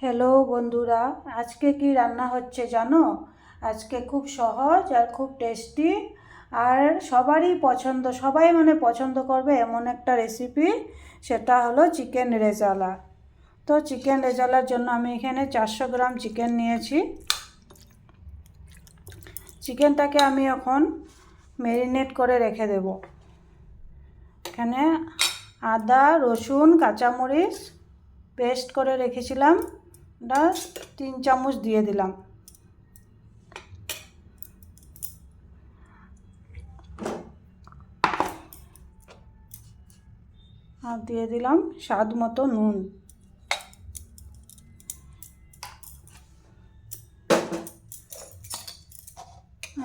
Hello বন্ধুরা, আজকে কি রান্না হচ্ছে জানো? আজকে খুব সহজ আর খুব টেস্টি আর সবারই পছন্দ, সবাই পছন্দ করবে এমন একটা রেসিপি। সেটা হলো চিকেন রেজালা। তো চিকেন রেজালার জন্য আমি এখানে 400 গ্রাম চিকেন নিয়েছি। চিকেনটাকে আমি এখন ম্যারিনেট করে রেখে দেব। এখানে আদা, রসুন, কাঁচামরিচ পেস্ট করে রেখেছিলাম, 3 চামচ দিয়ে দিলাম। আর দিয়ে দিলাম স্বাদ মতো নুন।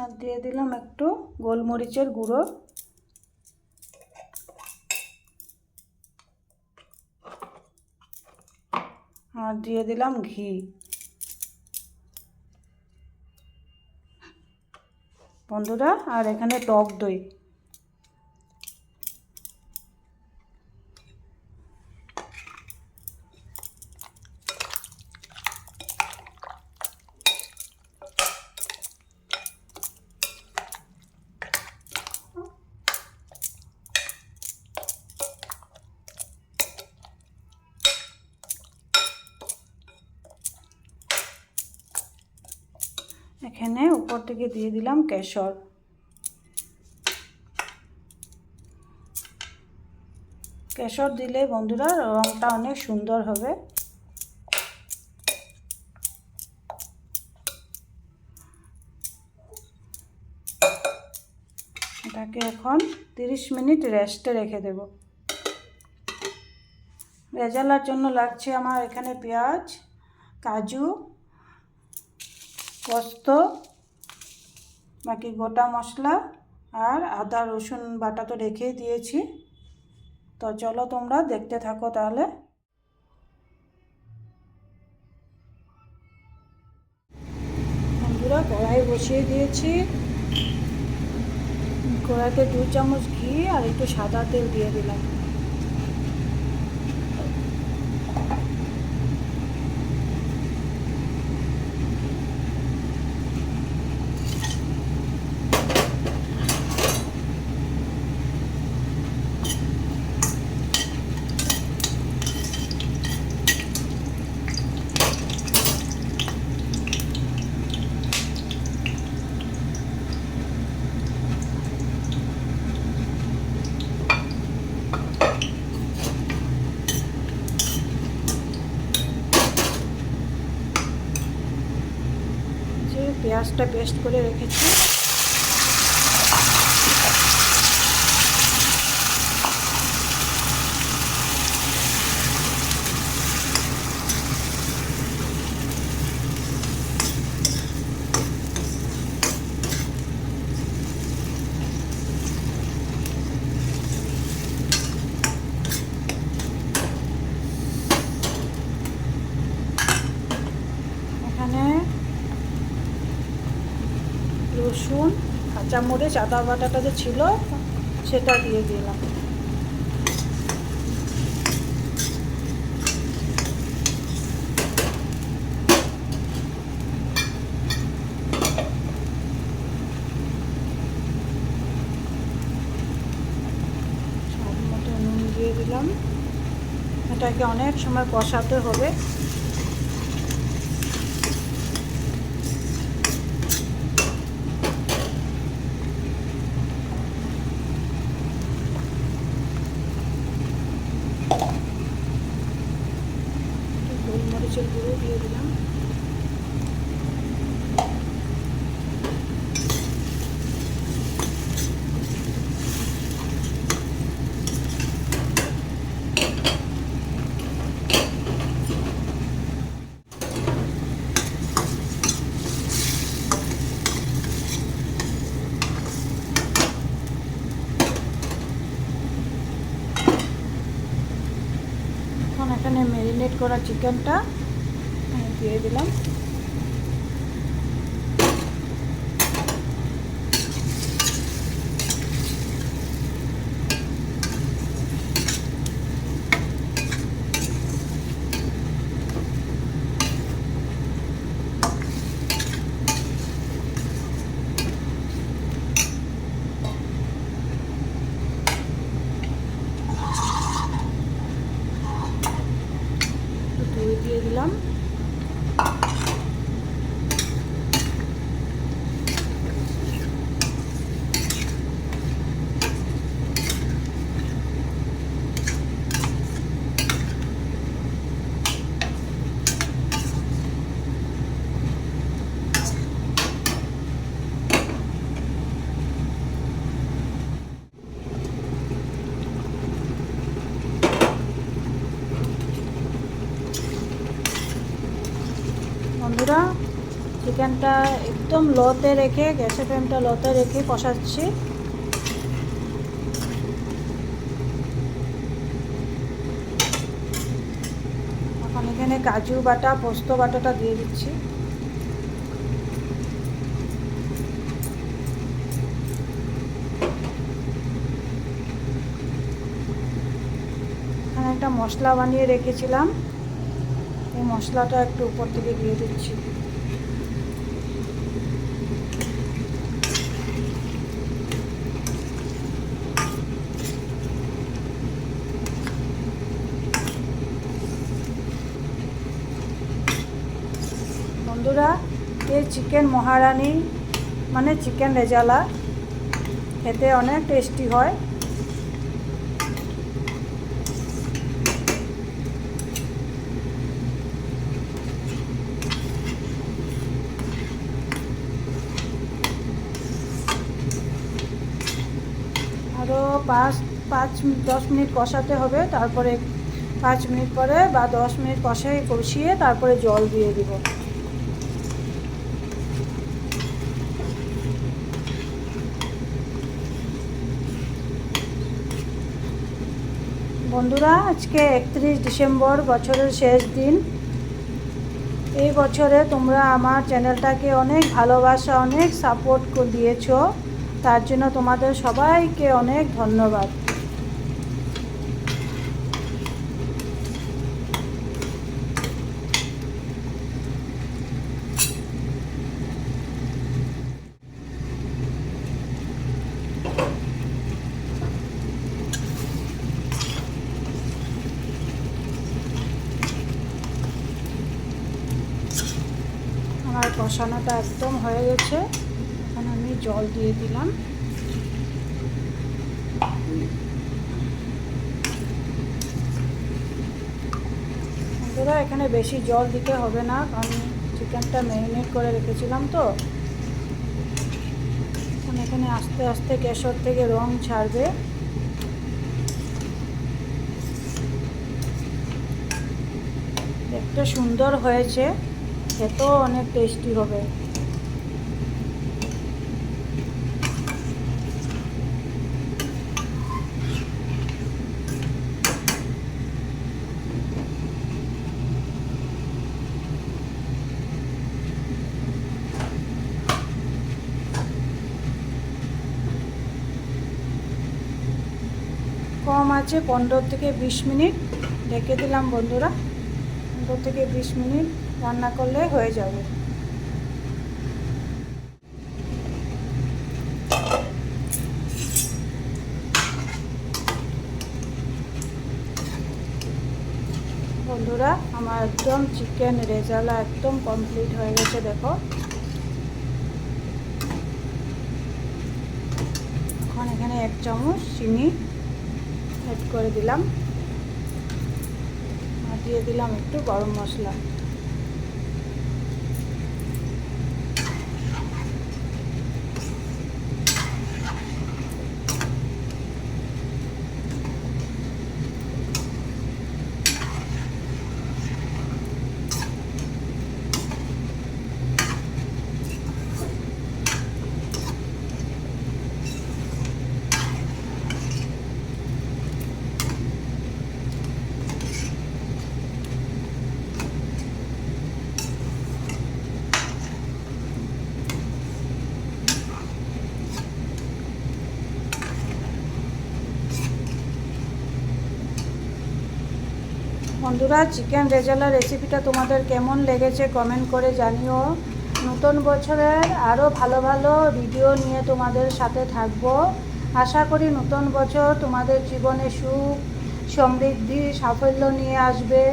আর দিয়ে দিলাম একটু গোলমরিচের গুঁড়ো। আর দিয়ে দিলাম ঘি। বন্ধুরা, আর এখানে টক দই। এখানে উপর থেকে দিয়ে দিলাম কেশর। কেশর দিলে বন্ধুরা রঙটা অনেক সুন্দর হবে। এটাকে এখন 30 মিনিট রেস্টে রেখে দেব। রেজালার জন্য লাগছে আমার এখানে পেঁয়াজ, কাজু, পোস্ত, বাকি গোটা মশলা আর আদা রসুন বাটা তো রেখেই দিয়েছি। তো চলো তোমরা দেখতে থাকো তাহলে। বন্ধুরা, কড়াই বসিয়ে দিয়েছি। কড়াইতে 2 চামচ ঘি আর একটু সাদা তেল দিয়ে দিলাম। যে পেঁয়াজটা পেস্ট করে রেখেছি এখানে রসুন, কাঁচামরিচ, আদা বাটাটা যে ছিল সেটা দিয়ে দিলাম। স্বাদ মতো নুন দিয়ে দিলাম। এটাকে অনেক সময় কষাতে হবে। গোলমরিচের গুঁড়ো দিয়ে দিলাম। এখন এখানে ম্যারিনেট করা চিকেনটা দিয়ে দিলাম। দিলাম। বন্ধুরা, চিকেনটা একদম লোতে রেখে, গ্যাসের ফ্লেমটা লোতে রেখে কষাচ্ছি। এখন এখানে কাজু বাটা, পোস্ত বাটাটা দিয়ে দিচ্ছি। এখানে একটা মশলা বানিয়ে রেখেছিলাম, এই মশলাটা একটু উপর থেকে দিয়ে দিচ্ছি। বন্ধুরা, এই চিকেন মহারানি মানে চিকেন রেজালা খেতে অনেক টেস্টি হয়। আরও 5-10 মিনিট কষাতে হবে, তারপরে 5 মিনিট পরে বা 10 মিনিট কষিয়ে তারপরে জল দিয়ে দিব। বন্ধুরা, আজকে 31 ডিসেম্বর, বছরের শেষ দিন। এই বছরে তোমরা আমার চ্যানেলটাকে অনেক ভালোবাসা, অনেক সাপোর্ট দিয়েছো, তার জন্য তোমাদের সবাইকে অনেক ধন্যবাদ। আমার কষানোটা একদম হয়ে গেছে, এখন আমি জল দিয়ে দিলাম। বন্ধুরা, এখানে বেশি জল দিতে হবে না, কারণ চিকেনটা ম্যারিনেট করে রেখেছিলাম তো। এখানে আস্তে আস্তে গ্যাসের থেকে রং ছাড়বে। দেখতে সুন্দর হয়েছে, খেতেও অনেক টেস্টি হবে। কম আছে 15 থেকে 20 মিনিট ঢেকে দিলাম। বন্ধুরা, 15 থেকে 20 মিনিট রান্না করলে হয়ে যাবে। বন্ধুরা, আমার একদম চিকেন রেজালা একদম কমপ্লিট হয়ে গেছে। দেখো, এখন এখানে 1 চামচ চিনি অ্যাড করে দিলাম, আর দিয়ে দিলাম একটু গরম মশলা। বন্ধুরা, চিকেন রেজালা রেসিপিটা তোমাদের কেমন লেগেছে কমেন্ট করে জানিও। নতুন বছরের আরও ভালো ভালো ভিডিও নিয়ে তোমাদের সাথে থাকবো। আশা করি নতুন বছর তোমাদের জীবনে সুখ, সমৃদ্ধি, সাফল্য নিয়ে আসবে।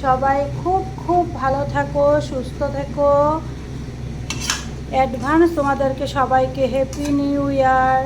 সবাই খুব খুব ভালো থাকো, সুস্থ থেকো। অ্যাডভান্স তোমাদেরকে সবাইকে হ্যাপি নিউ ইয়ার।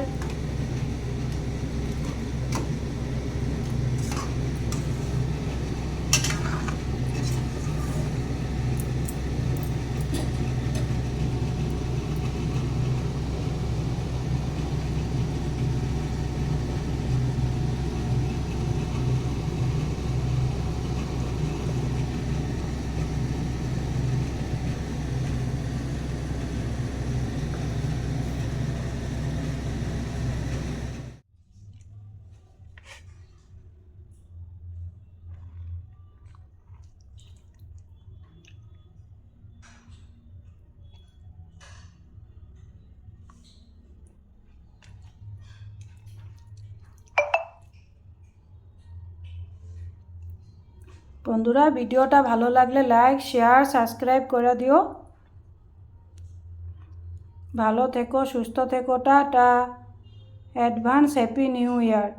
বন্ধুরা, ভিডিওটা ভালো লাগলে লাইক, শেয়ার, সাবস্ক্রাইব করে দিও। ভালো থেকো, সুস্থ থেকো, tata. Advance happy new year.